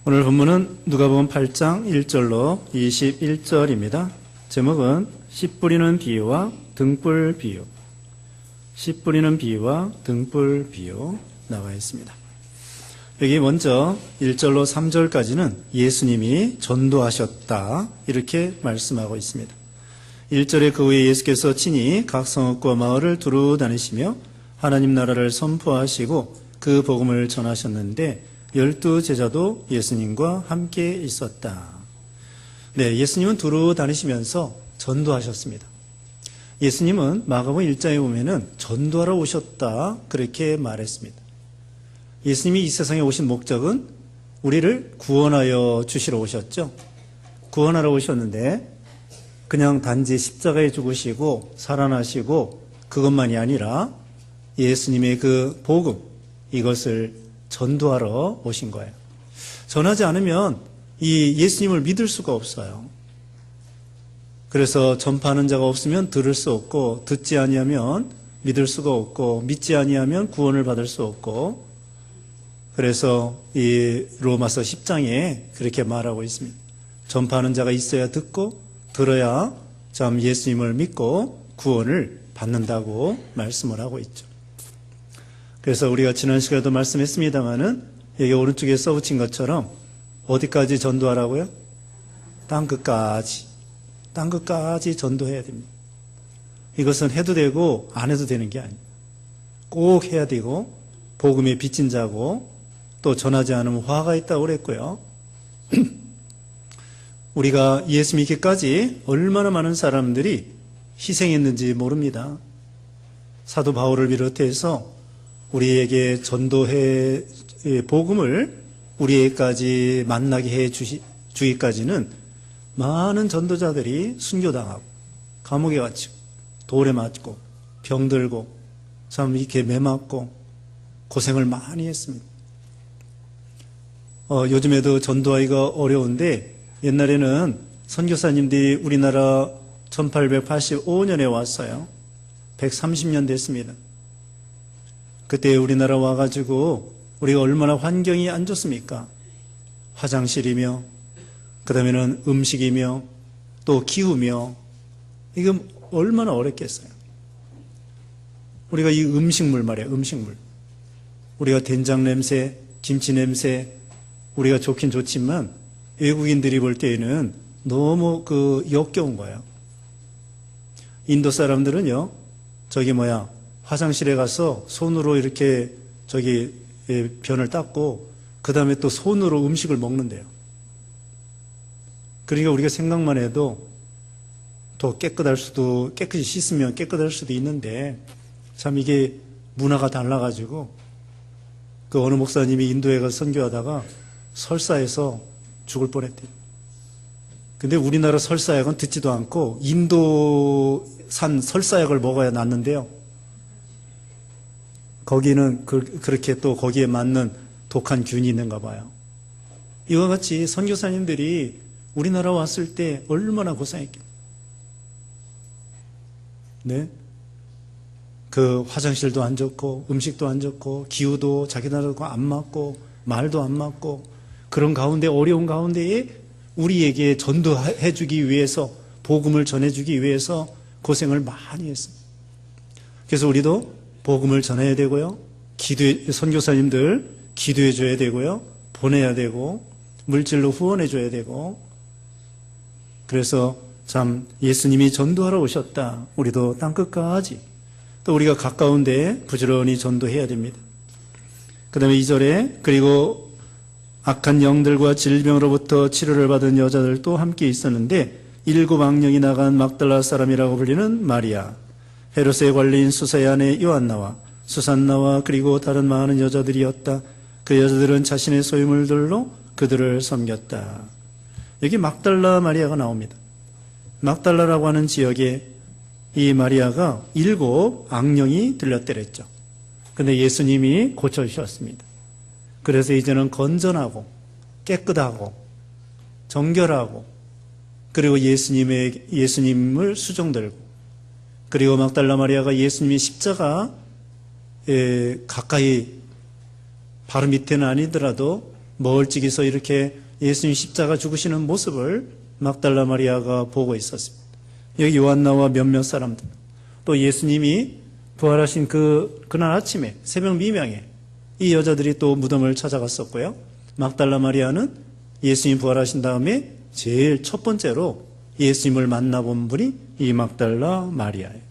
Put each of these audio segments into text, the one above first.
오늘 본문은 누가복음 8장 1절로 21절입니다. 제목은 씨 뿌리는 비유와 등불 비유. 씨 뿌리는 비유와 등불 비유 나와 있습니다. 여기 먼저 1절로 3절까지는 예수님이 전도하셨다 이렇게 말씀하고 있습니다. 1절에 그 후에 예수께서 친히 각 성읍과 마을을 두루 다니시며 하나님 나라를 선포하시고 그 복음을 전하셨는데 12 제자도 예수님과 함께 있었다. 네, 예수님은 두루 다니시면서 전도하셨습니다. 예수님은 마가복음 1장에 보면은 전도하러 오셨다 그렇게 말했습니다. 예수님이 이 세상에 오신 목적은 우리를 구원하여 주시러 오셨죠. 구원하러 오셨는데 그냥 단지 십자가에 죽으시고 살아나시고 그것만이 아니라 예수님의 그 복음 이것을 전도하러 오신 거예요. 전하지 않으면 이 예수님을 믿을 수가 없어요. 그래서 전파하는 자가 없으면 들을 수 없고 듣지 아니하면 믿을 수가 없고 믿지 아니하면 구원을 받을 수 없고 그래서 이 로마서 10장에 그렇게 말하고 있습니다. 전파하는 자가 있어야 듣고 들어야 참 예수님을 믿고 구원을 받는다고 말씀을 하고 있죠. 그래서 우리가 지난 시간에도 말씀했습니다마는 여기 오른쪽에 써붙인 것처럼 어디까지 전도하라고요? 땅끝까지 전도해야 됩니다. 이것은 해도 되고 안 해도 되는 게 아니에요. 꼭 해야 되고 복음에 빚진 자고 또 전하지 않으면 화가 있다고 그랬고요. 우리가 예수 믿기까지 얼마나 많은 사람들이 희생했는지 모릅니다. 사도 바울을 비롯해서 우리에게 전도해 복음을 우리에게까지 만나게 해 주기까지는 많은 전도자들이 순교당하고 감옥에 갇히고 돌에 맞고 병들고 참 이렇게 매맞고 고생을 많이 했습니다. 요즘에도 전도하기가 어려운데 옛날에는 선교사님들이 우리나라 1885년에 왔어요. 130년 됐습니다. 그때 우리나라 와가지고 우리가 얼마나 환경이 안 좋습니까? 화장실이며 그 다음에는 음식이며 또 기후며 이거 얼마나 어렵겠어요. 우리가 이 음식물 말이에요. 음식물 우리가 된장 냄새 김치 냄새 우리가 좋긴 좋지만 외국인들이 볼 때에는 너무 역겨운 거예요. 인도 사람들은요 화장실에 가서 손으로 이렇게 변을 닦고 그 다음에 또 손으로 음식을 먹는데요. 그러니까 우리가 생각만 해도 더 깨끗이 씻으면 깨끗할 수도 있는데 참 이게 문화가 달라가지고 그 어느 목사님이 인도에 가서 선교하다가 설사해서 죽을 뻔했대요. 근데 우리나라 설사약은 듣지도 않고 인도산 설사약을 먹어야 낫는데요. 거기는 그렇게 또 거기에 맞는 독한 균이 있는가 봐요. 이와 같이 선교사님들이 우리나라 왔을 때 얼마나 고생했겠어요. 네? 그 화장실도 안 좋고 음식도 안 좋고 기후도 자기 나라도 안 맞고 말도 안 맞고 그런 가운데 어려운 가운데에 우리에게 전도해주기 위해서 복음을 전해주기 위해서 고생을 많이 했습니다. 그래서 우리도 복음을 전해야 되고요. 선교사님들 기도해 줘야 되고요. 보내야 되고 물질로 후원해 줘야 되고 그래서 참 예수님이 전도하러 오셨다. 우리도 땅끝까지 또 우리가 가까운데 부지런히 전도해야 됩니다. 그 다음에 2절에 그리고 악한 영들과 질병으로부터 치료를 받은 여자들도 함께 있었는데 7 악령이 나간 막달라 사람이라고 불리는 마리아 헤롯의 관리인 수사의 아내 요한나와 수산나와 그리고 다른 많은 여자들이었다. 그 여자들은 자신의 소유물들로 그들을 섬겼다. 여기 막달라 마리아가 나옵니다. 막달라라고 하는 지역에 이 마리아가 7 악령이 들렸더랬죠. 근데 예수님이 고쳐주셨습니다. 그래서 이제는 건전하고 깨끗하고 정결하고 그리고 예수님을 수종들고 그리고 막달라 마리아가 예수님의 십자가 가까이 바로 밑에는 아니더라도 멀찍이서 이렇게 예수님 십자가 죽으시는 모습을 막달라 마리아가 보고 있었습니다. 여기 요한나와 몇몇 사람들, 또 예수님이 부활하신 그날 아침에 새벽 미명에 이 여자들이 또 무덤을 찾아갔었고요. 막달라 마리아는 예수님 부활하신 다음에 제일 첫 번째로 예수님을 만나본 분이 이 막달라 마리아예요.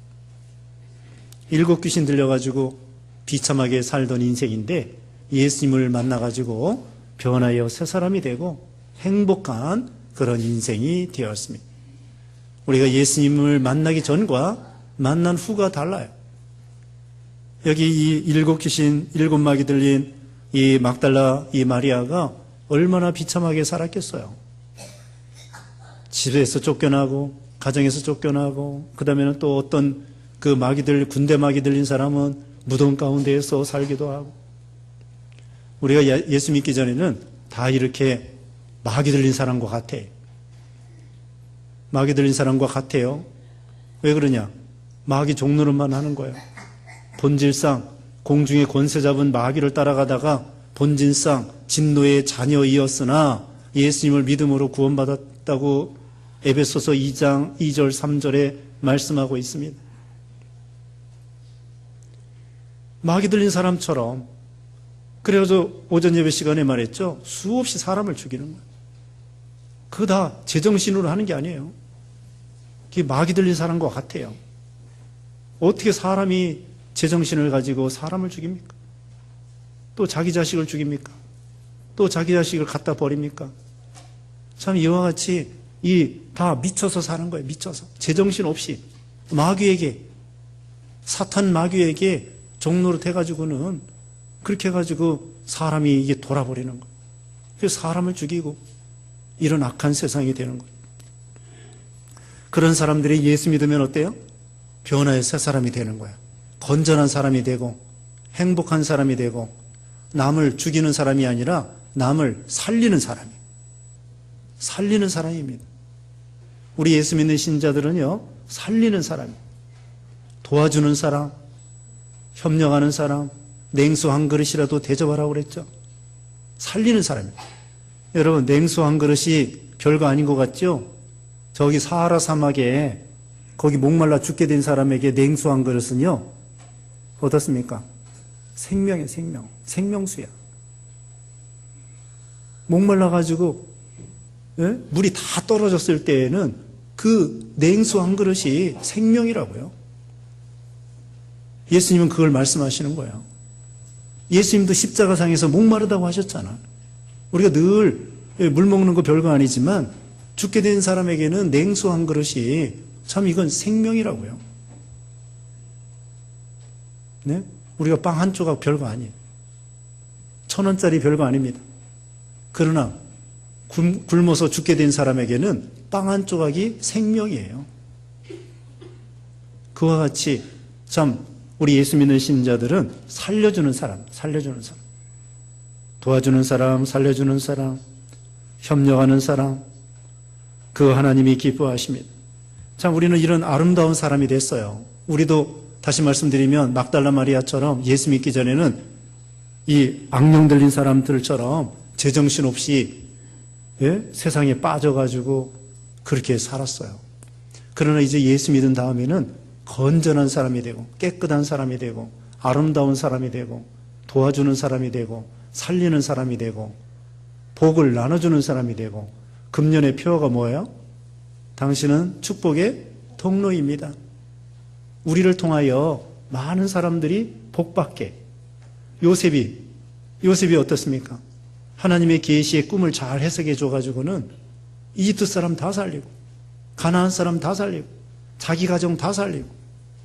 7 귀신 들려가지고 비참하게 살던 인생인데 예수님을 만나가지고 변하여 새 사람이 되고 행복한 그런 인생이 되었습니다. 우리가 예수님을 만나기 전과 만난 후가 달라요. 여기 이 7 귀신, 7 마귀 들린 이 막달라 이 마리아가 얼마나 비참하게 살았겠어요. 집에서 쫓겨나고 가정에서 쫓겨나고 그 다음에는 또 어떤 그 마귀들, 군대 마귀 들린 사람은 무덤 가운데에서 살기도 하고. 우리가 예수 믿기 전에는 다 이렇게 마귀 들린 사람과 같아. 마귀 들린 사람과 같아요. 왜 그러냐? 마귀 종노릇만 하는 거예요. 본질상 공중의 권세 잡은 마귀를 따라가다가 본질상 진노의 자녀이었으나 예수님을 믿음으로 구원받았다고 에베소서 2장 2절 3절에 말씀하고 있습니다. 마귀 들린 사람처럼, 그래서 오전 예배 시간에 말했죠. 수없이 사람을 죽이는 거예요. 그거 다 제정신으로 하는 게 아니에요. 그게 마귀 들린 사람과 같아요. 어떻게 사람이 제정신을 가지고 사람을 죽입니까? 또 자기 자식을 죽입니까? 또 자기 자식을 갖다 버립니까? 참 이와 같이 다 미쳐서 사는 거예요. 미쳐서. 제정신 없이 마귀에게, 사탄 마귀에게 종노릇 해가지고는 그렇게 해가지고 사람이 이게 돌아버리는 거예요. 그래서 사람을 죽이고 이런 악한 세상이 되는 거예요. 그런 사람들이 예수 믿으면 어때요? 변화의 새 사람이 되는 거예요. 건전한 사람이 되고 행복한 사람이 되고 남을 죽이는 사람이 아니라 남을 살리는 사람이에요. 살리는 사람입니다. 우리 예수 믿는 신자들은요, 살리는 사람이에요. 도와주는 사람, 협력하는 사람, 냉수 한 그릇이라도 대접하라고 그랬죠. 살리는 사람이에요. 여러분, 냉수 한 그릇이 별거 아닌 것 같죠? 저기 사하라 사막에 거기 목말라 죽게 된 사람에게 냉수 한 그릇은요, 어떻습니까? 생명이에요, 생명. 생명수야. 목말라가지고, 예? 물이 다 떨어졌을 때에는 그 냉수 한 그릇이 생명이라고요. 예수님은 그걸 말씀하시는 거예요. 예수님도 십자가상에서 목마르다고 하셨잖아. 우리가 늘 물 먹는 거 별거 아니지만 죽게 된 사람에게는 냉수 한 그릇이 참 이건 생명이라고요. 네? 우리가 빵 한 조각 별거 아니에요. 1,000원짜리 별거 아닙니다. 그러나 굶어서 죽게 된 사람에게는 빵 한 조각이 생명이에요. 그와 같이 참 우리 예수 믿는 신자들은 살려주는 사람, 도와주는 사람, 살려주는 사람, 협력하는 사람, 그 하나님이 기뻐하십니다. 참 우리는 이런 아름다운 사람이 됐어요. 우리도 다시 말씀드리면 막달라 마리아처럼 예수 믿기 전에는 이 악령 들린 사람들처럼 제정신 없이 세상에 빠져가지고 그렇게 살았어요. 그러나 이제 예수 믿은 다음에는 건전한 사람이 되고 깨끗한 사람이 되고 아름다운 사람이 되고 도와주는 사람이 되고 살리는 사람이 되고 복을 나눠주는 사람이 되고 금년의 표어가 뭐예요? 당신은 축복의 통로입니다. 우리를 통하여 많은 사람들이 복받게. 요셉이 어떻습니까? 하나님의 계시의 꿈을 잘 해석해 줘가지고는 이집트 사람 다 살리고 가나안 사람 다 살리고 자기 가정 다 살리고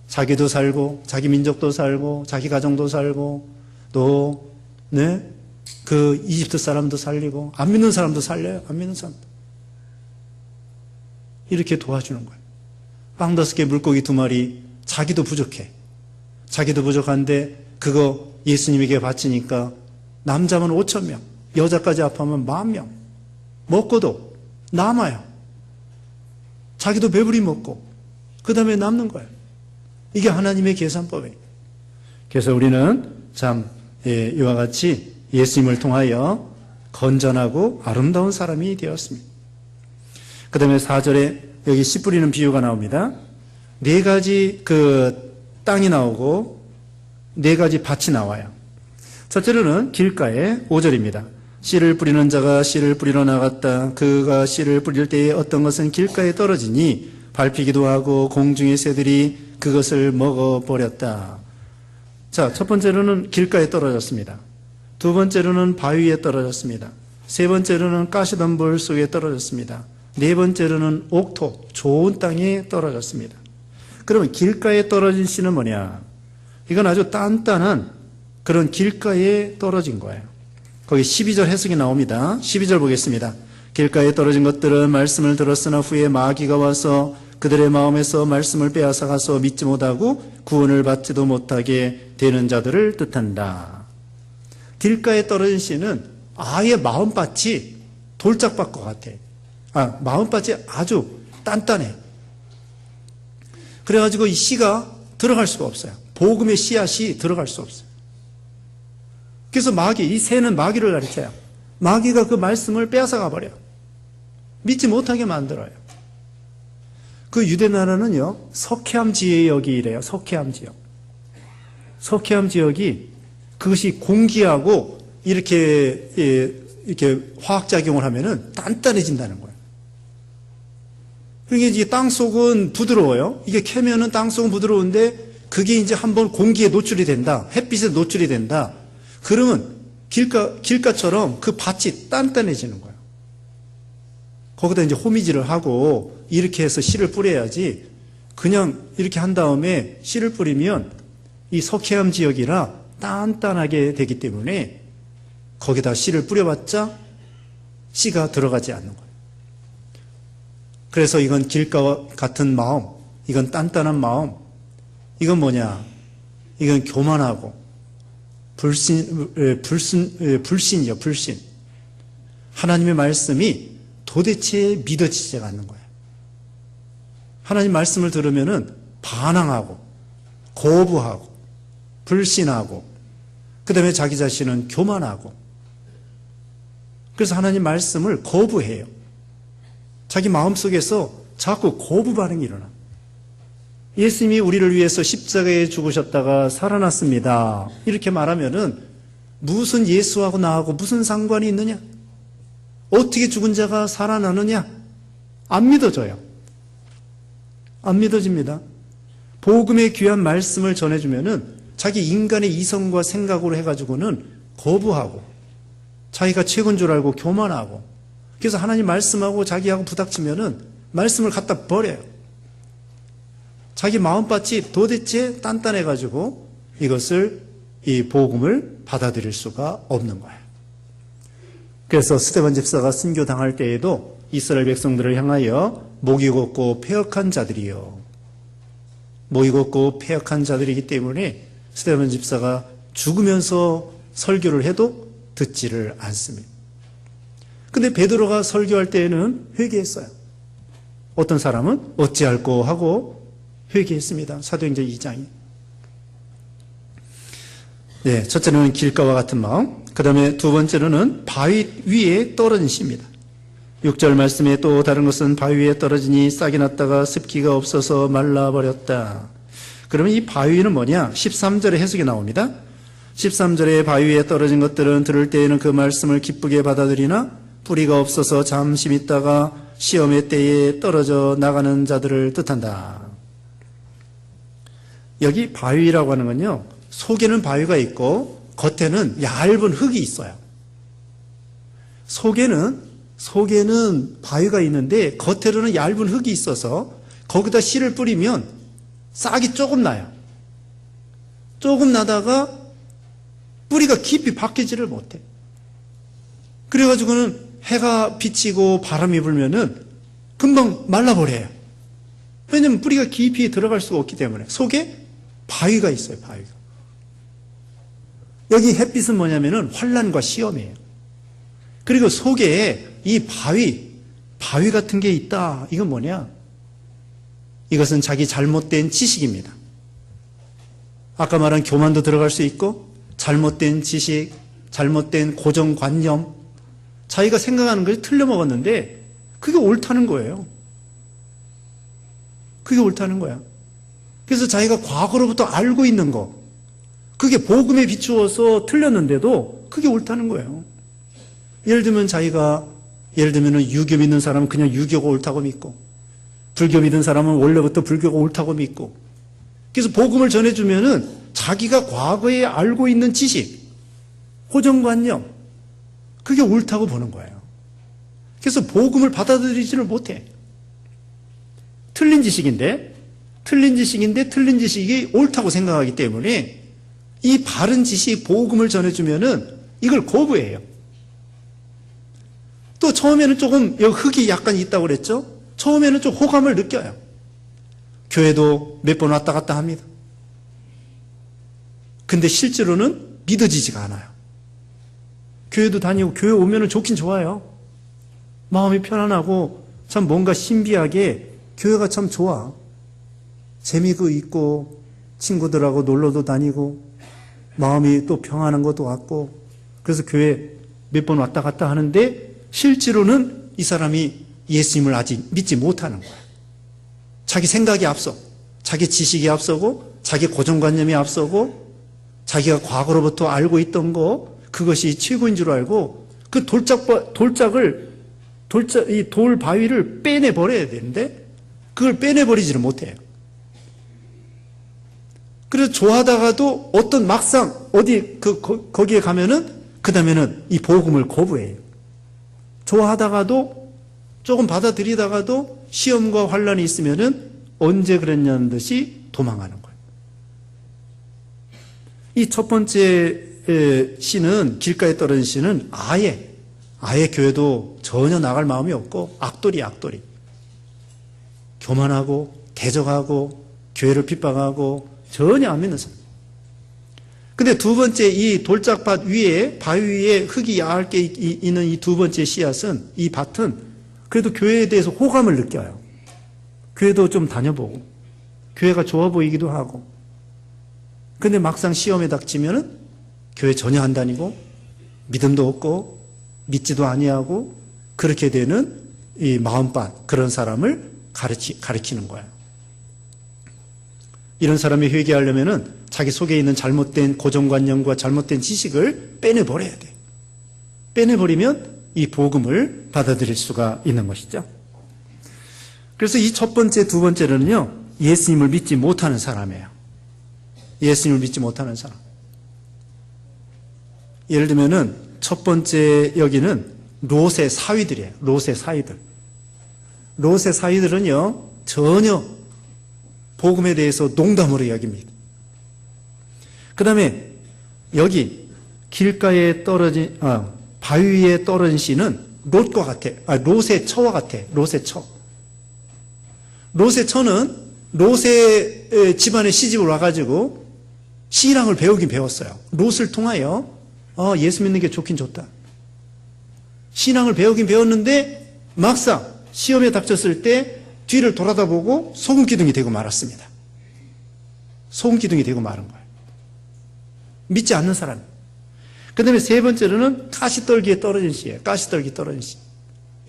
자기도 살고 자기 민족도 살고 자기 가정도 살고 또 그 이집트 사람도 살리고 안 믿는 사람도 살려요. 안 믿는 사람도. 이렇게 도와주는 거예요. 빵 5개 물고기 2마리 자기도 부족해. 자기도 부족한데 그거 예수님에게 바치니까 남자만 5,000명 여자까지 합하면 10,000명 먹고도 남아요. 자기도 배부리 먹고 그 다음에 남는 거예요. 이게 하나님의 계산법이에요. 그래서 우리는 참 이와 같이 예수님을 통하여 건전하고 아름다운 사람이 되었습니다. 그 다음에 4절에 여기 씨 뿌리는 비유가 나옵니다. 4가지 그 땅이 나오고 4가지 밭이 나와요. 첫째로는 길가에 5절입니다. 씨를 뿌리는 자가 씨를 뿌리러 나갔다. 그가 씨를 뿌릴 때에 어떤 것은 길가에 떨어지니 밟히기도 하고 공중의 새들이 그것을 먹어버렸다. 자, 첫 번째로는 길가에 떨어졌습니다. 두 번째로는 바위 위에 떨어졌습니다. 세 번째로는 가시덤불 속에 떨어졌습니다. 네 번째로는 옥토, 좋은 땅에 떨어졌습니다. 그러면 길가에 떨어진 씨는 뭐냐? 이건 아주 단단한 그런 길가에 떨어진 거예요. 거기 12절 해석이 나옵니다. 12절 보겠습니다. 길가에 떨어진 것들은 말씀을 들었으나 후에 마귀가 와서 그들의 마음에서 말씀을 빼앗아가서 믿지 못하고 구원을 받지도 못하게 되는 자들을 뜻한다. 길가에 떨어진 씨는 아예 마음밭이 돌짝밭과 같아. 마음밭이 아주 단단해. 그래가지고 이 씨가 들어갈 수가 없어요. 복음의 씨앗이 들어갈 수 없어요. 그래서 이 새는 마귀를 가리켜요. 마귀가 그 말씀을 빼앗아가 버려요. 믿지 못하게 만들어요. 그 유대 나라는요, 석회암 지역이래요. 석회암 지역. 석회암 지역이 그것이 공기하고 이렇게 화학작용을 하면은 단단해진다는 거예요. 그러니까 이제 땅 속은 부드러워요. 이게 캐면은 땅 속은 부드러운데 그게 이제 한번 공기에 노출이 된다. 햇빛에 노출이 된다. 그러면 길가처럼 그 밭이 단단해지는 거예요. 거기다 이제 호미질을 하고 이렇게 해서 씨를 뿌려야지 그냥 이렇게 한 다음에 씨를 뿌리면 이 석회암 지역이라 단단하게 되기 때문에 거기다 씨를 뿌려봤자 씨가 들어가지 않는 거예요. 그래서 이건 길가와 같은 마음, 이건 단단한 마음, 이건 뭐냐? 이건 교만하고 불신이요, 불신. 하나님의 말씀이 도대체 믿어지지 않는 거예요. 하나님 말씀을 들으면은 반항하고, 거부하고, 불신하고, 그 다음에 자기 자신은 교만하고, 그래서 하나님 말씀을 거부해요. 자기 마음속에서 자꾸 거부 반응이 일어나. 예수님이 우리를 위해서 십자가에 죽으셨다가 살아났습니다. 이렇게 말하면은 무슨 예수하고 나하고 무슨 상관이 있느냐? 어떻게 죽은 자가 살아나느냐? 안 믿어져요. 안 믿어집니다. 복음의 귀한 말씀을 전해주면은 자기 인간의 이성과 생각으로 해가지고는 거부하고 자기가 최고인 줄 알고 교만하고 그래서 하나님 말씀하고 자기하고 부닥치면은 말씀을 갖다 버려요. 자기 마음밭이 도대체 단단해가지고 이것을 이 복음을 받아들일 수가 없는 거예요. 그래서 스데반 집사가 순교당할 때에도 이스라엘 백성들을 향하여 목이 곱고 패역한 자들이요. 목이 곱고 패역한 자들이기 때문에 스데반 집사가 죽으면서 설교를 해도 듣지를 않습니다. 근데 베드로가 설교할 때에는 회개했어요. 어떤 사람은 어찌할꼬 하고 회개했습니다. 사도행전 2장이. 네, 첫째는 길가와 같은 마음, 그 다음에 두 번째로는 바위 위에 떨어진 씨입니다. 6절 말씀에 또 다른 것은 바위 위에 떨어지니 싹이 났다가 습기가 없어서 말라버렸다. 그러면 이 바위는 뭐냐? 13절에 해석이 나옵니다. 13절에 바위 위에 떨어진 것들은 들을 때에는 그 말씀을 기쁘게 받아들이나 뿌리가 없어서 잠시 있다가 시험의 때에 떨어져 나가는 자들을 뜻한다. 여기 바위라고 하는 건요, 속에는 바위가 있고 겉에는 얇은 흙이 있어요. 속에는 바위가 있는데 겉에는 얇은 흙이 있어서 거기다 씨를 뿌리면 싹이 조금 나요. 조금 나다가 뿌리가 깊이 박히지를 못해. 그래가지고는 해가 비치고 바람이 불면은 금방 말라버려요. 왜냐면 뿌리가 깊이 들어갈 수가 없기 때문에. 속에 바위가 있어요, 바위가. 여기 햇빛은 뭐냐면은 환난과 시험이에요. 그리고 속에 이 바위 같은 게 있다. 이건 뭐냐? 이것은 자기 잘못된 지식입니다. 아까 말한 교만도 들어갈 수 있고, 잘못된 지식, 잘못된 고정관념, 자기가 생각하는 것이 틀려 먹었는데 그게 옳다는 거예요. 그게 옳다는 거야. 그래서 자기가 과거로부터 알고 있는 거, 그게 복음에 비추어서 틀렸는데도 그게 옳다는 거예요. 예를 들면 유교 믿는 사람은 그냥 유교가 옳다고 믿고, 불교 믿는 사람은 원래부터 불교가 옳다고 믿고, 그래서 복음을 전해주면은 자기가 과거에 알고 있는 지식, 고정관념, 그게 옳다고 보는 거예요. 그래서 복음을 받아들이지를 못해. 틀린 지식인데 틀린 지식이 옳다고 생각하기 때문에 이 바른 지식, 복음을 전해주면은 이걸 거부해요. 또 처음에는 조금 흙이 약간 있다고 그랬죠? 처음에는 좀 호감을 느껴요. 교회도 몇 번 왔다 갔다 합니다. 근데 실제로는 믿어지지가 않아요. 교회도 다니고 교회 오면은 좋긴 좋아요. 마음이 편안하고 참 뭔가 신비하게 교회가 참 좋아. 재미도 있고 친구들하고 놀러도 다니고 마음이 또 평안한 것도 같고, 그래서 교회 몇 번 왔다 갔다 하는데 실제로는 이 사람이 예수님을 아직 믿지 못하는 거야. 자기 생각이 앞서, 자기 지식이 앞서고, 자기 고정관념이 앞서고, 자기가 과거로부터 알고 있던 거, 그것이 최고인 줄 알고 그 이 돌 바위를 빼내버려야 되는데 그걸 빼내버리지를 못해요. 그래서 좋아하다가도 어떤 막상 거기에 가면은 그 다음에는 이 복음을 거부해요. 좋아하다가도 조금 받아들이다가도 시험과 환란이 있으면은 언제 그랬냐는 듯이 도망가는 거예요. 이 첫 번째 씨는, 길가에 떨어진 씨는 아예 교회도 전혀 나갈 마음이 없고 악돌이. 교만하고 대적하고 교회를 핍박하고 전혀 안 믿는 사람. 근데 두 번째 이 돌짝밭 위에, 바위 위에 흙이 얇게 있는 이 두 번째 씨앗은, 이 밭은 그래도 교회에 대해서 호감을 느껴요. 교회도 좀 다녀보고 교회가 좋아 보이기도 하고. 근데 막상 시험에 닥치면은 교회 전혀 안 다니고 믿음도 없고 믿지도 아니하고, 그렇게 되는 이 마음밭, 그런 사람을 가리키는 거예요. 이런 사람이 회개하려면은 자기 속에 있는 잘못된 고정관념과 잘못된 지식을 빼내버려야 돼. 빼내버리면 이 복음을 받아들일 수가 있는 것이죠. 그래서 이 첫 번째, 두 번째는요, 예수님을 믿지 못하는 사람이에요. 예수님을 믿지 못하는 사람. 예를 들면은 첫 번째 여기는 롯의 사위들이에요. 롯의 사위들. 롯의 사위들은요, 전혀 복음에 대해서 농담으로 여깁니다. 그 다음에 여기 길가에 떨어진, 바위 위에 떨어진 씨는 롯과 같아. 롯의 처와 같아. 롯의 처. 롯의 처는 롯의 집안에 시집을 와가지고 신앙을 배우긴 배웠어요. 롯을 통하여 예수 믿는 게 좋긴 좋다. 신앙을 배우긴 배웠는데 막상 시험에 닥쳤을 때 뒤를 돌아다보고 소금기둥이 되고 말았습니다. 소금기둥이 되고 마른 거예요. 믿지 않는 사람. 그 다음에 세 번째로는 가시떨기에 떨어진 씨예요. 가시떨기 떨어진 씨.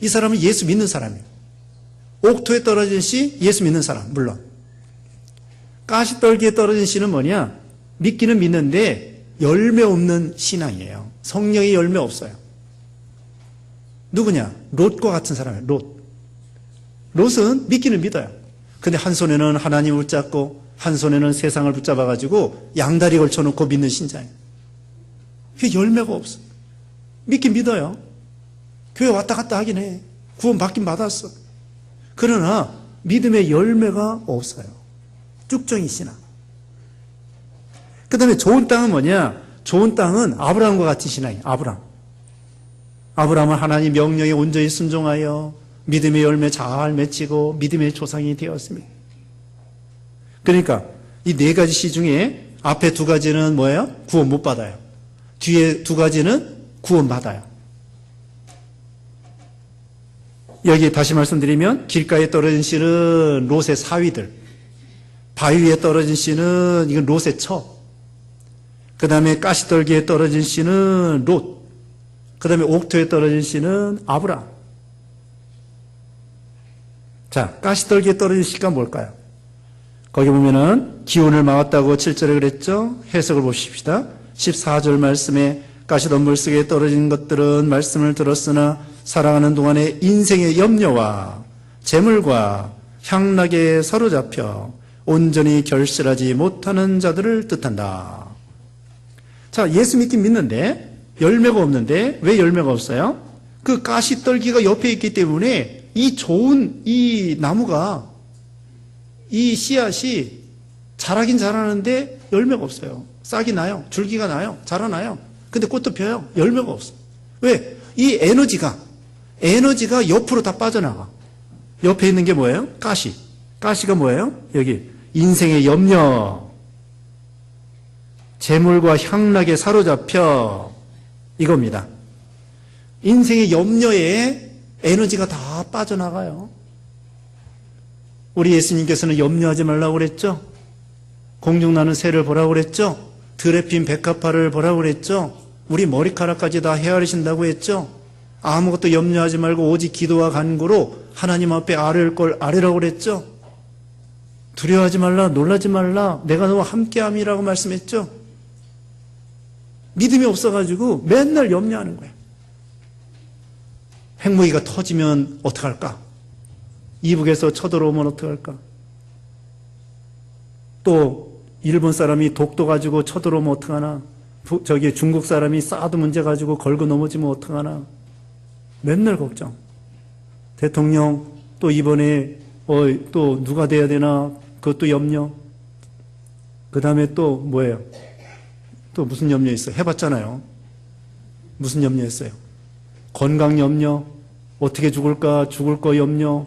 이 사람은 예수 믿는 사람이에요. 옥토에 떨어진 씨, 예수 믿는 사람, 물론. 가시떨기에 떨어진 씨는 뭐냐? 믿기는 믿는데 열매 없는 신앙이에요. 성령의 열매 없어요. 누구냐? 롯과 같은 사람이에요. 롯은 믿기는 믿어요. 근데 한 손에는 하나님을 붙잡고 한 손에는 세상을 붙잡아가지고 양다리 걸쳐놓고 믿는 신자예요. 그게 열매가 없어. 믿긴 믿어요. 교회 왔다 갔다 하긴 해. 구원 받긴 받았어. 그러나 믿음의 열매가 없어요. 쭉정이 신앙. 그 다음에 좋은 땅은 뭐냐? 좋은 땅은 아브라함과 같은 신앙이에요. 아브라함은 하나님 명령에 온전히 순종하여 믿음의 열매 잘 맺히고 믿음의 조상이 되었습니다. 그러니까 이 네 가지 시 중에 앞에 두 가지는 뭐예요? 구원 못 받아요. 뒤에 두 가지는 구원 받아요. 여기 다시 말씀드리면 길가에 떨어진 씨는 롯의 사위들, 바위 위에 떨어진 씨는 이건 롯의 처, 그 다음에 가시떨기에 떨어진 씨는 그 다음에 옥토에 떨어진 씨는 아브람. 자, 가시떨기에 떨어진 씨가 뭘까요? 거기 보면은 기운을 막았다고 7절에 그랬죠? 해석을 보십시다. 14절 말씀에 가시덤불 속에 떨어진 것들은 말씀을 들었으나 살아가는 동안에 인생의 염려와 재물과 향락에 사로잡혀 온전히 결실하지 못하는 자들을 뜻한다. 자, 예수 믿긴 믿는데 열매가 없는데 왜 열매가 없어요? 그 가시떨기가 옆에 있기 때문에 이 좋은 이 나무가 이 씨앗이 자라긴 자라는데 열매가 없어요. 싹이 나요. 줄기가 나요. 자라나요. 근데 꽃도 펴요. 열매가 없어. 왜? 이 에너지가 옆으로 다 빠져나가. 옆에 있는 게 뭐예요? 가시. 가시가 뭐예요? 여기 인생의 염려, 재물과 향락에 사로잡혀 이겁니다. 인생의 염려에 에너지가 다 빠져나가요. 우리 예수님께서는 염려하지 말라고 그랬죠? 공중나는 새를 보라고 그랬죠? 들에 핀 백합화를 보라고 그랬죠? 우리 머리카락까지 다 헤아리신다고 했죠? 아무것도 염려하지 말고 오직 기도와 간구로 하나님 앞에 아뢰을 걸 아뢰라고 그랬죠? 두려워하지 말라, 놀라지 말라, 내가 너와 함께함이라고 말씀했죠? 믿음이 없어가지고 맨날 염려하는 거예요. 핵무기가 터지면 어떡할까? 이북에서 쳐들어오면 어떡할까? 또 일본 사람이 독도 가지고 쳐들어오면 어떡하나? 저기 중국 사람이 사드 문제 가지고 걸고 넘어지면 어떡하나? 맨날 걱정. 대통령 또 이번에 또 누가 돼야 되나? 그것도 염려. 그 다음에 또 뭐예요? 또 무슨 염려 있어요? 해봤잖아요. 무슨 염려 했어요? 건강 염려, 어떻게 죽을 거 염려,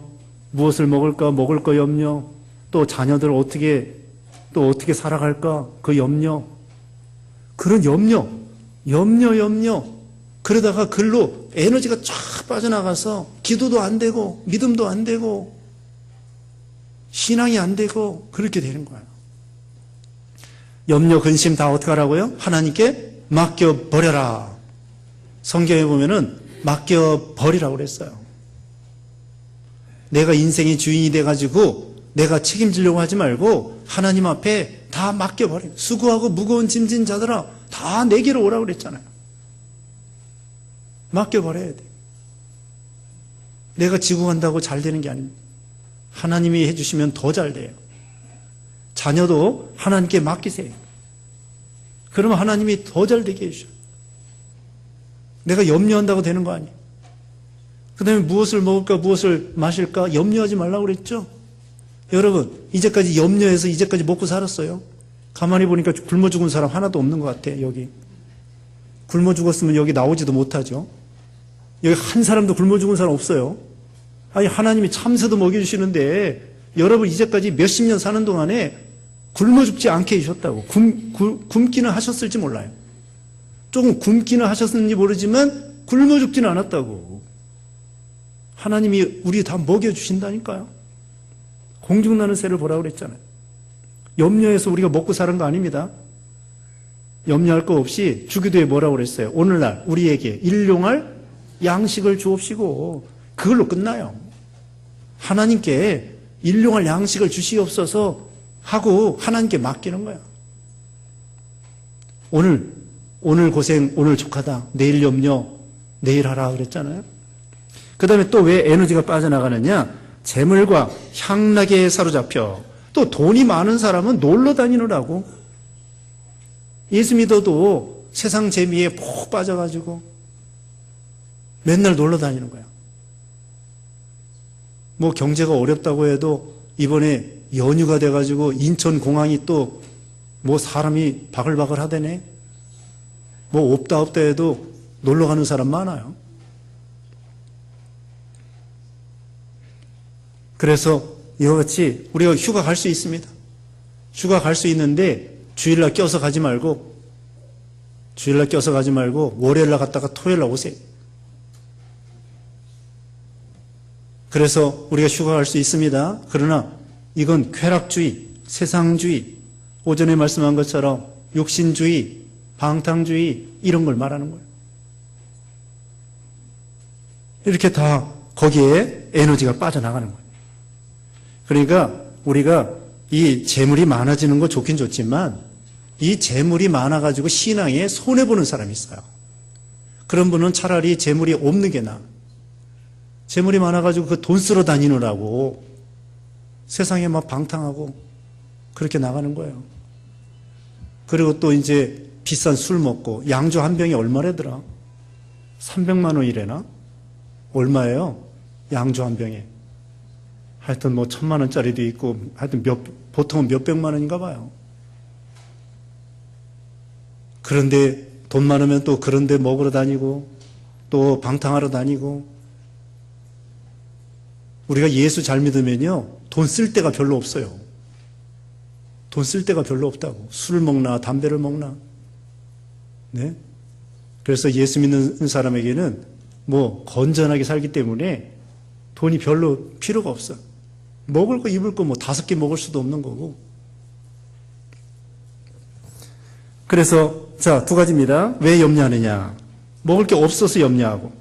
무엇을 먹을 거 염려, 또 자녀들 어떻게 살아갈까? 그 염려. 그런 염려. 그러다가 글로 에너지가 쫙 빠져나가서 기도도 안 되고, 믿음도 안 되고, 신앙이 안 되고, 그렇게 되는 거예요. 염려, 근심 다 어떻게 하라고요? 하나님께 맡겨버려라. 성경에 보면은 맡겨버리라고 그랬어요. 내가 인생의 주인이 돼가지고 내가 책임지려고 하지 말고 하나님 앞에 다 맡겨버려. 수고하고 무거운 짐진 자들아 다 내게로 오라고 그랬잖아요. 맡겨버려야 돼. 내가 지고 간다고 잘 되는 게 아닙니다. 하나님이 해주시면 더 잘 돼요. 자녀도 하나님께 맡기세요. 그러면 하나님이 더 잘 되게 해주셔요. 내가 염려한다고 되는 거 아니에요. 그 다음에 무엇을 먹을까 무엇을 마실까 염려하지 말라고 그랬죠. 여러분 이제까지 염려해서 이제까지 먹고 살았어요. 가만히 보니까 굶어 죽은 사람 하나도 없는 것 같아. 여기 굶어 죽었으면 여기 나오지도 못하죠. 여기 한 사람도 굶어 죽은 사람 없어요. 아니 하나님이 참새도 먹여주시는데 여러분 이제까지 몇십 년 사는 동안에 굶어 죽지 않게 해주셨다고. 굶기는 하셨을지 몰라요. 조금 굶기는 하셨는지 모르지만 굶어 죽지는 않았다고. 하나님이 우리 다 먹여주신다니까요. 공중나는 새를 보라고 그랬잖아요. 염려해서 우리가 먹고 사는 거 아닙니다. 염려할 거 없이 주기도에 뭐라고 그랬어요? 오늘날 우리에게 일용할 양식을 주옵시고 그걸로 끝나요. 하나님께 일용할 양식을 주시옵소서 하고 하나님께 맡기는 거야. 오늘 고생, 오늘 족하다. 내일 염려, 내일 하라 그랬잖아요. 그 다음에 또 왜 에너지가 빠져나가느냐? 재물과 향락에 사로잡혀. 또 돈이 많은 사람은 놀러 다니느라고. 예수 믿어도 세상 재미에 푹 빠져가지고 맨날 놀러 다니는 거야. 뭐 경제가 어렵다고 해도 이번에 연휴가 돼가지고 인천공항이 또 뭐 사람이 바글바글 하대네. 뭐 없다 해도 놀러 가는 사람 많아요. 그래서 이와 같이 우리가 휴가 갈 수 있습니다. 휴가 갈 수 있는데 주일날 껴서 가지 말고 월요일날 갔다가 토요일날 오세요. 그래서 우리가 휴가 갈 수 있습니다. 그러나 이건 쾌락주의, 세상주의, 오전에 말씀한 것처럼 욕심주의, 방탕주의 이런 걸 말하는 거예요. 이렇게 다 거기에 에너지가 빠져나가는 거예요. 그러니까 우리가 이 재물이 많아지는 거 좋긴 좋지만 이 재물이 많아가지고 신앙에 손해보는 사람이 있어요. 그런 분은 차라리 재물이 없는 게 나아. 재물이 많아가지고 그 돈 쓰러 다니느라고 세상에 막 방탕하고 그렇게 나가는 거예요. 그리고 또 이제 비싼 술 먹고 양주 한 병이 얼마래더라? 300만 원이래나? 얼마예요? 양주 한 병에. 하여튼 뭐 1000만 원짜리도 있고 하여튼 보통은 몇백만 원인가 봐요. 그런데 돈 많으면 또 그런데 먹으러 다니고 또 방탕하러 다니고. 우리가 예수 잘 믿으면요 돈 쓸 데가 별로 없어요. 돈 쓸 데가 별로 없다고. 술을 먹나 담배를 먹나. 네? 그래서 예수 믿는 사람에게는 뭐 건전하게 살기 때문에 돈이 별로 필요가 없어. 먹을 거 입을 거 뭐 5개 먹을 수도 없는 거고. 그래서 자, 2가지입니다. 왜 염려하느냐? 먹을 게 없어서 염려하고,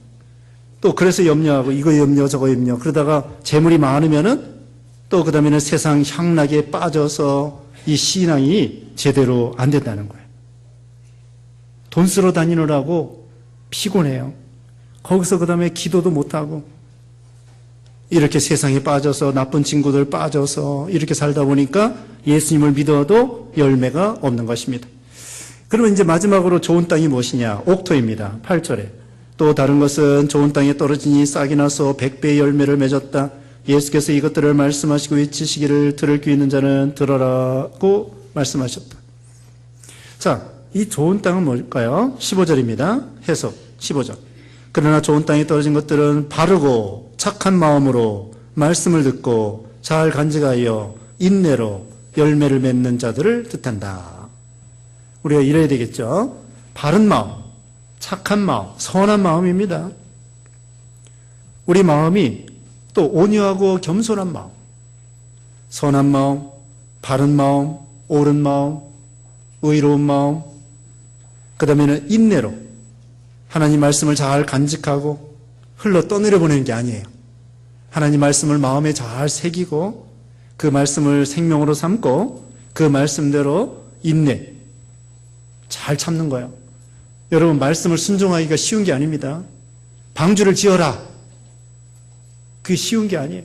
또 그래서 염려하고, 이거 염려 저거 염려. 그러다가 재물이 많으면은 또 그다음에는 세상 향락에 빠져서 이 신앙이 제대로 안 된다는 거예요. 돈 쓰러 다니느라고 피곤해요. 거기서 그다음에 기도도 못하고 이렇게 세상에 빠져서 나쁜 친구들 빠져서 이렇게 살다 보니까 예수님을 믿어도 열매가 없는 것입니다. 그러면 이제 마지막으로 좋은 땅이 무엇이냐? 옥토입니다. 8절에. 또 다른 것은 좋은 땅에 떨어지니 싹이 나서 100배의 열매를 맺었다. 예수께서 이것들을 말씀하시고 외치시기를 들을 귀 있는 자는 들어라고 말씀하셨다. 자, 이 좋은 땅은 뭘까요? 15절입니다. 해석 15절. 그러나 좋은 땅에 떨어진 것들은 바르고 착한 마음으로 말씀을 듣고 잘 간직하여 인내로 열매를 맺는 자들을 뜻한다. 우리가 이래야 되겠죠. 바른 마음, 착한 마음, 선한 마음입니다. 우리 마음이 또 온유하고 겸손한 마음, 선한 마음, 바른 마음, 옳은 마음, 의로운 마음, 그 다음에는 인내로 하나님 말씀을 잘 간직하고 흘러 떠내려 보내는 게 아니에요. 하나님 말씀을 마음에 잘 새기고 그 말씀을 생명으로 삼고 그 말씀대로 인내, 잘 참는 거예요. 여러분, 말씀을 순종하기가 쉬운 게 아닙니다. 방주를 지어라. 그게 쉬운 게 아니에요.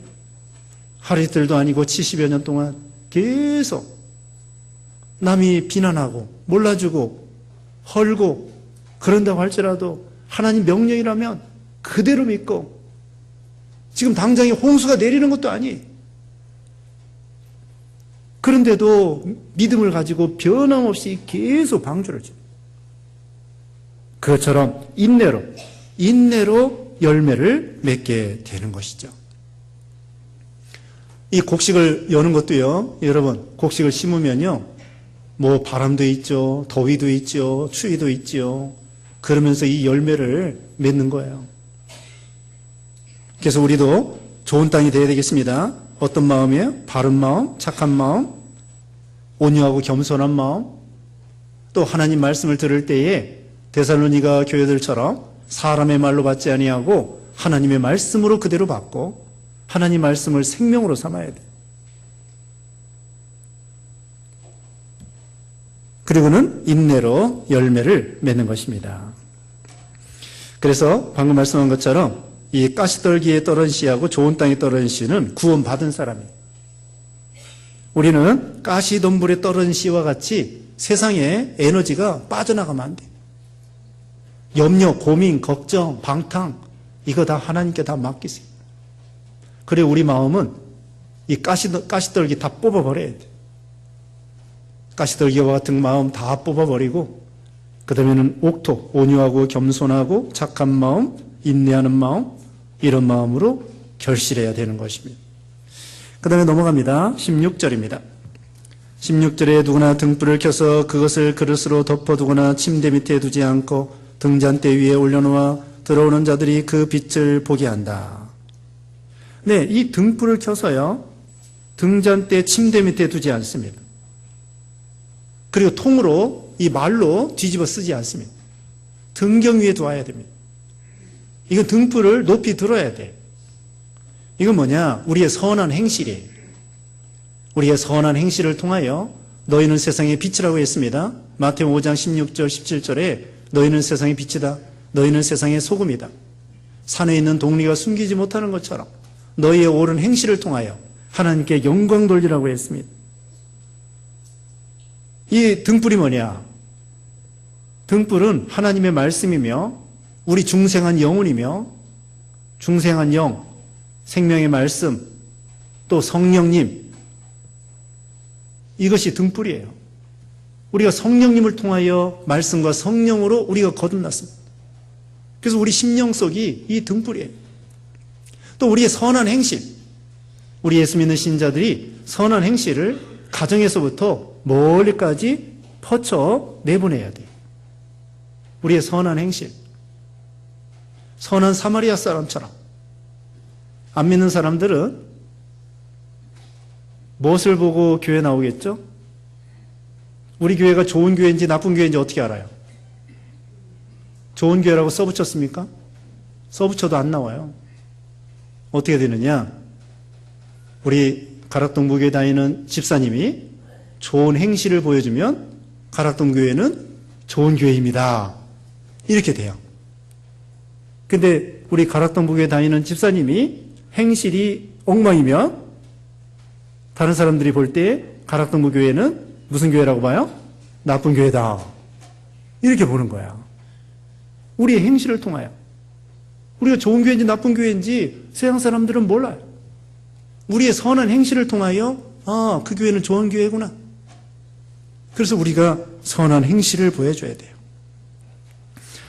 하루 이틀도 아니고 70여 년 동안 계속 남이 비난하고 몰라주고 헐고 그런다고 할지라도 하나님 명령이라면 그대로 믿고, 지금 당장에 홍수가 내리는 것도 아니에요. 그런데도 믿음을 가지고 변함없이 계속 방주를 지어요. 그것처럼 인내로 열매를 맺게 되는 것이죠. 이 곡식을 여는 것도요, 여러분, 곡식을 심으면요, 뭐 바람도 있죠, 더위도 있죠, 추위도 있죠. 그러면서 이 열매를 맺는 거예요. 그래서 우리도 좋은 땅이 되어야 되겠습니다. 어떤 마음이에요? 바른 마음, 착한 마음, 온유하고 겸손한 마음, 또 하나님 말씀을 들을 때에 데살로니가 교회들처럼 사람의 말로 받지 아니하고 하나님의 말씀으로 그대로 받고 하나님 말씀을 생명으로 삼아야 돼요. 그리고는 인내로 열매를 맺는 것입니다. 그래서 방금 말씀한 것처럼 이 가시떨기에 떨어진 씨하고 좋은 땅에 떨어진 씨는 구원받은 사람이에요. 우리는 가시덤불에 떨어진 씨와 같이 세상에 에너지가 빠져나가면 안 돼요. 염려, 고민, 걱정, 방탕, 이거 다 하나님께 다 맡기세요. 그래 우리 마음은 이 가시떨기 다 뽑아버려야 돼요. 가시떨기와 같은 마음 다 뽑아버리고 그 다음에는 옥토, 온유하고 겸손하고 착한 마음, 인내하는 마음, 이런 마음으로 결실해야 되는 것입니다. 그 다음에 넘어갑니다. 16절입니다. 16절에 누구나 등불을 켜서 그것을 그릇으로 덮어두거나 침대 밑에 두지 않고 등잔대 위에 올려놓아 들어오는 자들이 그 빛을 보게 한다. 네, 이 등불을 켜서요, 등잔대 침대 밑에 두지 않습니다. 그리고 통으로 이 말로 뒤집어 쓰지 않습니다. 등경 위에 두어야 됩니다. 이건 등불을 높이 들어야 돼. 이건 뭐냐? 우리의 선한 행실이에요. 우리의 선한 행실을 통하여 너희는 세상의 빛이라고 했습니다. 마태복음 5장 16절 17절에 너희는 세상의 빛이다. 너희는 세상의 소금이다. 산에 있는 동리가 숨기지 못하는 것처럼 너희의 옳은 행실을 통하여 하나님께 영광 돌리라고 했습니다. 이 등불이 뭐냐? 등불은 하나님의 말씀이며 우리 중생한 영혼이며 중생한 영, 생명의 말씀, 또 성령님, 이것이 등불이에요. 우리가 성령님을 통하여 말씀과 성령으로 우리가 거듭났습니다. 그래서 우리 심령 속이 이 등불이에요. 또 우리의 선한 행실, 우리 예수 믿는 신자들이 선한 행실을 가정에서부터 멀리까지 퍼쳐 내보내야 돼요. 우리의 선한 행실, 선한 사마리아 사람처럼. 안 믿는 사람들은 무엇을 보고 교회 나오겠죠? 우리 교회가 좋은 교회인지 나쁜 교회인지 어떻게 알아요? 좋은 교회라고 써붙였습니까? 써붙여도 안 나와요. 어떻게 되느냐? 우리 가락동부교회 다니는 집사님이 좋은 행실을 보여주면 가락동교회는 좋은 교회입니다. 이렇게 돼요. 근데 우리 가락동부교회 다니는 집사님이 행실이 엉망이면 다른 사람들이 볼 때 가락동부교회는 무슨 교회라고 봐요? 나쁜 교회다. 이렇게 보는 거야. 우리의 행실을 통하여. 우리가 좋은 교회인지 나쁜 교회인지 세상 사람들은 몰라요. 우리의 선한 행실을 통하여 아, 그 교회는 좋은 교회구나. 그래서 우리가 선한 행실을 보여줘야 돼요.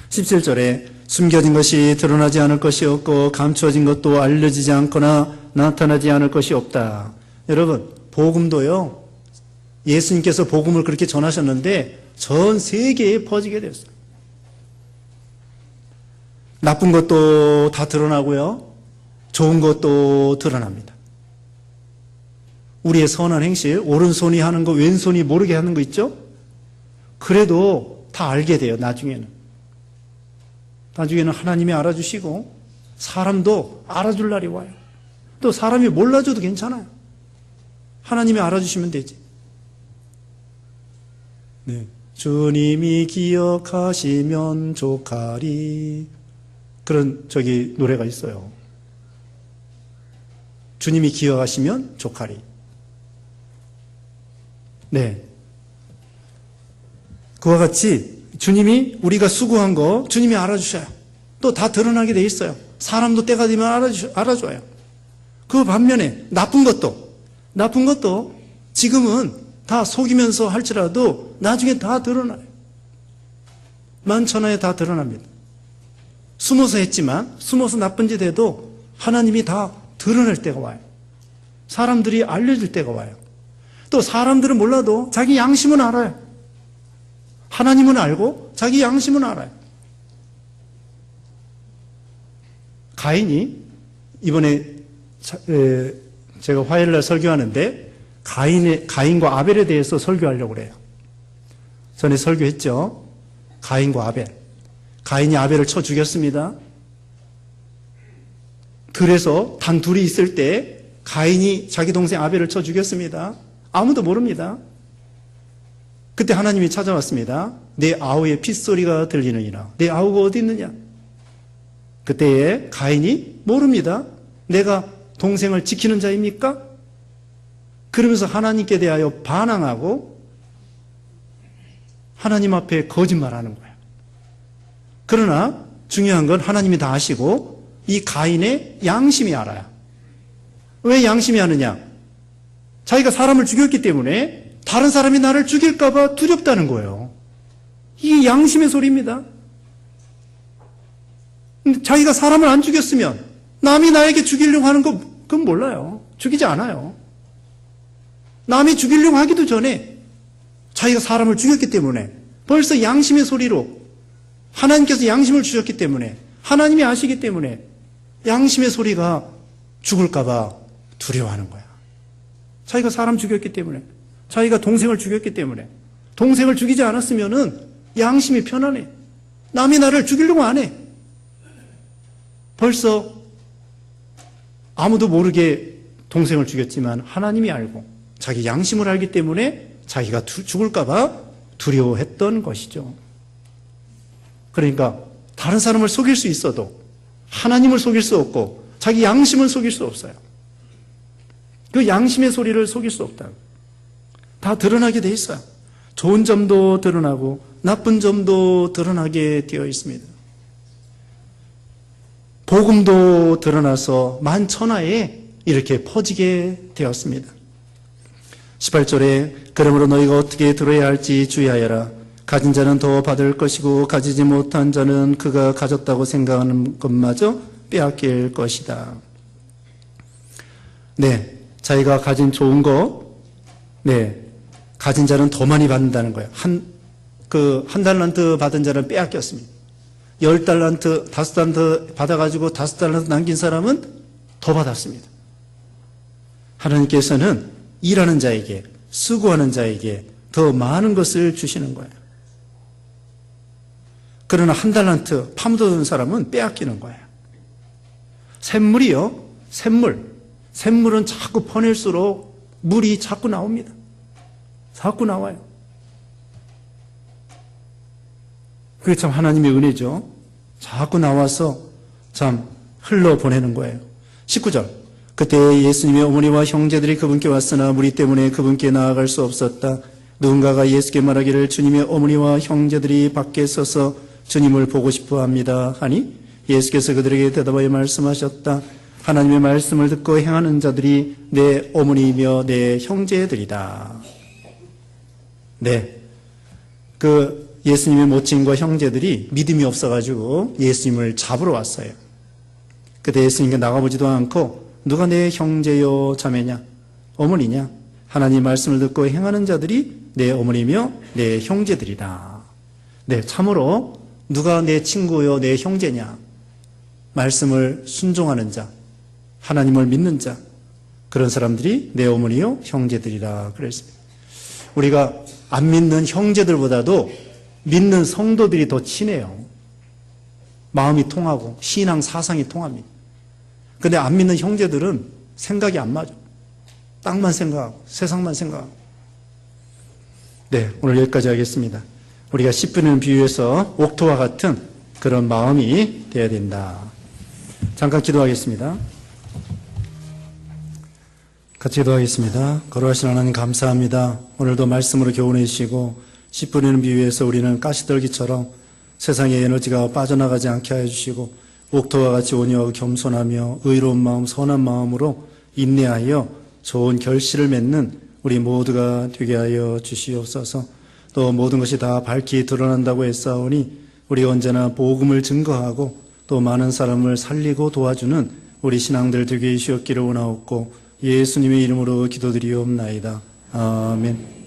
17절에 숨겨진 것이 드러나지 않을 것이 없고 감추어진 것도 알려지지 않거나 나타나지 않을 것이 없다. 여러분, 복음도요, 예수님께서 복음을 그렇게 전하셨는데 전 세계에 퍼지게 됐어요. 나쁜 것도 다 드러나고요, 좋은 것도 드러납니다. 우리의 선한 행실, 오른손이 하는 거 왼손이 모르게 하는 거 있죠? 그래도 다 알게 돼요. 나중에는 하나님이 알아주시고 사람도 알아줄 날이 와요. 또 사람이 몰라줘도 괜찮아요. 하나님이 알아주시면 되지. 네. 주님이 기억하시면 족하리. 그런 노래가 있어요. 주님이 기억하시면 족하리. 네. 그와 같이 주님이 우리가 수고한 거 주님이 알아주셔요. 또 다 드러나게 돼 있어요. 사람도 때가 되면 알아줘요. 그 반면에 나쁜 것도 지금은 다 속이면서 할지라도 나중에 다 드러나요. 만천하에 다 드러납니다. 숨어서 했지만, 숨어서 나쁜 짓 해도 하나님이 다 드러낼 때가 와요. 사람들이 알려줄 때가 와요. 또 사람들은 몰라도 자기 양심은 알아요. 하나님은 알고 자기 양심은 알아요. 가인이 이번에 제가 화요일날 설교하는데 가인과 아벨에 대해서 설교하려고 그래요. 전에 설교했죠. 가인과 아벨. 가인이 아벨을 쳐 죽였습니다. 그래서 단 둘이 있을 때 가인이 자기 동생 아벨을 쳐 죽였습니다. 아무도 모릅니다. 그때 하나님이 찾아왔습니다. 내 아우의 핏소리가 들리느니라. 내 아우가 어디 있느냐? 그때에 가인이 모릅니다. 내가 동생을 지키는 자입니까? 그러면서 하나님께 대하여 반항하고 하나님 앞에 거짓말하는 거예요. 그러나 중요한 건 하나님이 다 아시고 이 가인의 양심이 알아요. 왜 양심이 아느냐? 자기가 사람을 죽였기 때문에 다른 사람이 나를 죽일까 봐 두렵다는 거예요. 이게 양심의 소리입니다. 근데 자기가 사람을 안 죽였으면 남이 나에게 죽이려고 하는 거 그건 몰라요. 죽이지 않아요. 남이 죽이려고 하기도 전에 자기가 사람을 죽였기 때문에 벌써 양심의 소리로 하나님께서 양심을 주셨기 때문에 하나님이 아시기 때문에 양심의 소리가 죽을까 봐 두려워하는 거야. 자기가 사람 죽였기 때문에 자기가 동생을 죽였기 때문에 동생을 죽이지 않았으면은 양심이 편안해. 남이 나를 죽이려고 안 해. 벌써 아무도 모르게 동생을 죽였지만 하나님이 알고 자기 양심을 알기 때문에 자기가 죽을까 봐 두려워했던 것이죠. 그러니까 다른 사람을 속일 수 있어도 하나님을 속일 수 없고 자기 양심을 속일 수 없어요. 그 양심의 소리를 속일 수 없다. 다 드러나게 돼 있어요. 좋은 점도 드러나고 나쁜 점도 드러나게 되어 있습니다. 복음도 드러나서 만천하에 이렇게 퍼지게 되었습니다. 18절에 그러므로 너희가 어떻게 들어야 할지 주의하여라. 가진 자는 더 받을 것이고 가지지 못한 자는 그가 가졌다고 생각하는 것마저 빼앗길 것이다. 네, 자기가 가진 좋은 거, 네, 가진 자는 더 많이 받는다는 거예요. 한 달란트 받은 자는 빼앗겼습니다. 10달란트, 5달란트 받아가지고 5달란트 남긴 사람은 더 받았습니다. 하나님께서는 일하는 자에게, 수고하는 자에게 더 많은 것을 주시는 거예요. 그러나 1달란트 파묻어둔 사람은 빼앗기는 거예요. 샘물이요, 샘물은 자꾸 퍼낼수록 물이 자꾸 나옵니다. 자꾸 나와요. 그게 참 하나님의 은혜죠. 자꾸 나와서 참 흘러보내는 거예요. 19절. 그때 예수님의 어머니와 형제들이 그분께 왔으나 무리 때문에 그분께 나아갈 수 없었다. 누군가가 예수께 말하기를 주님의 어머니와 형제들이 밖에 서서 주님을 보고 싶어 합니다 하니 예수께서 그들에게 대답하여 말씀하셨다. 하나님의 말씀을 듣고 행하는 자들이 내 어머니이며 내 형제들이다. 네, 예수님의 모친과 형제들이 믿음이 없어가지고 예수님을 잡으러 왔어요. 그때 예수님께 나가보지도 않고 누가 내 형제요 자매냐 어머니냐 하나님 말씀을 듣고 행하는 자들이 내 어머니며 내 형제들이다. 네, 참으로 누가 내 친구요 내 형제냐 말씀을 순종하는 자 하나님을 믿는 자 그런 사람들이 내 어머니요 형제들이라 그랬습니다. 우리가 안 믿는 형제들보다도 믿는 성도들이 더 친해요. 마음이 통하고 신앙 사상이 통합니다. 근데 안 믿는 형제들은 생각이 안 맞아. 땅만 생각하고 세상만 생각하고. 네, 오늘 여기까지 하겠습니다. 우리가 씨 뿌리는 비유에서 옥토와 같은 그런 마음이 되어야 된다. 잠깐 기도하겠습니다. 같이 기도하겠습니다. 거룩하신 하나님 감사합니다. 오늘도 말씀으로 교훈해 주시고 씨 뿌리는 비유에서 우리는 가시떨기처럼 세상의 에너지가 빠져나가지 않게 하여 주시고 옥토와 같이 온유하고 겸손하며 의로운 마음 선한 마음으로 인내하여 좋은 결실을 맺는 우리 모두가 되게 하여 주시옵소서. 또 모든 것이 다 밝히 드러난다고 했사오니 우리가 언제나 복음을 증거하고 또 많은 사람을 살리고 도와주는 우리 신앙들 되게 해주셨기를 원하옵고 예수님의 이름으로 기도드리옵나이다. 아멘.